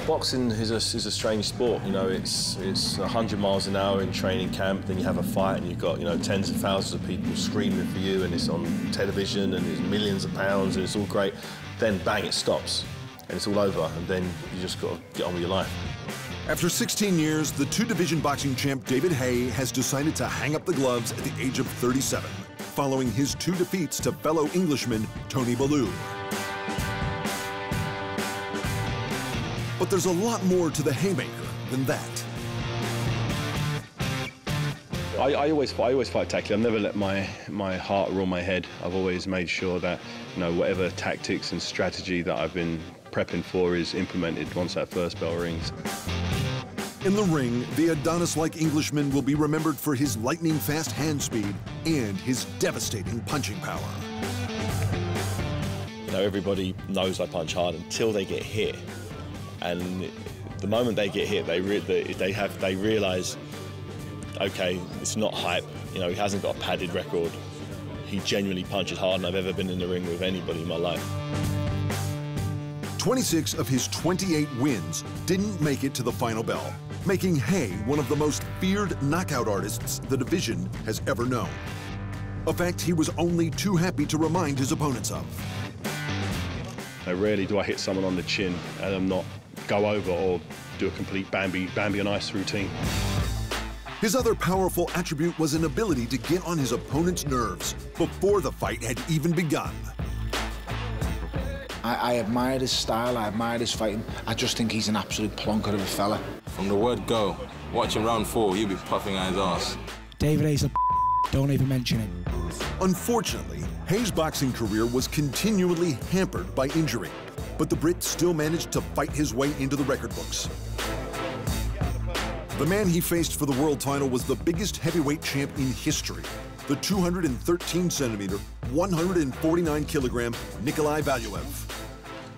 boxing is a strange sport. You know, it's 100 miles an hour in training camp, then you have a fight and you've got, you know, tens of thousands of people screaming for you, and it's on television and it's millions of pounds and it's all great. Then bang, it stops and it's all over, and then you just got to get on with your life. After 16 years, the two-division boxing champ David Haye has decided to hang up the gloves at the age of 37, following his 2 defeats to fellow Englishman Tony Bellew. But there's a lot more to the Hayemaker than that. I always fight tactically. I've never let my heart rule my head. I've always made sure that, you know, whatever tactics and strategy that I've been prepping for is implemented once that first bell rings. In the ring, the Adonis-like Englishman will be remembered for his lightning-fast hand speed and his devastating punching power. You know, everybody knows I punch hard until they get hit. And the moment they get hit, they realise, okay, it's not hype. You know, he hasn't got a padded record. He genuinely punches harder than I've ever been in the ring with anybody in my life. 26 of his 28 wins didn't make it to the final bell, making Haye one of the most feared knockout artists the division has ever known. A fact he was only too happy to remind his opponents of. Rarely do I hit someone on the chin and I'm not go over or do a complete Bambi on ice routine. His other powerful attribute was an ability to get on his opponent's nerves before the fight had even begun. I admire his style, I admire his fighting. I just think he's an absolute plonker of a fella. From the word go, watching round 4, you'll be puffing on his ass. David Hayes, don't even mention it. Unfortunately, Haye's boxing career was continually hampered by injury, but the Brit still managed to fight his way into the record books. The man he faced for the world title was the biggest heavyweight champ in history, the 213-centimeter, 149-kilogram Nikolai Valuev.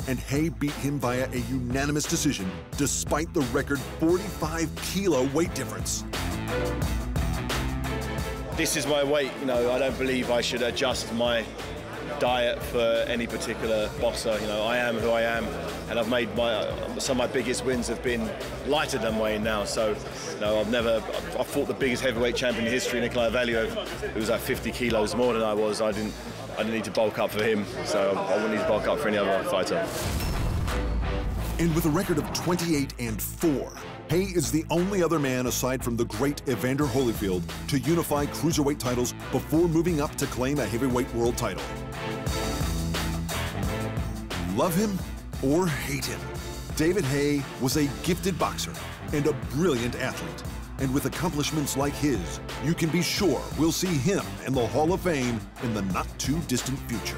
And Haye beat him via a unanimous decision, despite the record 45-kilo weight difference. This is my weight, you know, I don't believe I should adjust my diet for any particular boxer. You know, I am who I am, and I've made some of my biggest wins have been lighter than weight now. So, you know, I fought the biggest heavyweight champion in history, Nikolai Bellew, who was at 50 kilos more than I was. I didn't need to bulk up for him, so I wouldn't need to bulk up for any other fighter. And with a record of 28-4, Haye is the only other man aside from the great Evander Holyfield to unify cruiserweight titles before moving up to claim a heavyweight world title. Love him or hate him, David Haye was a gifted boxer and a brilliant athlete. And with accomplishments like his, you can be sure we'll see him in the Hall of Fame in the not-too-distant future.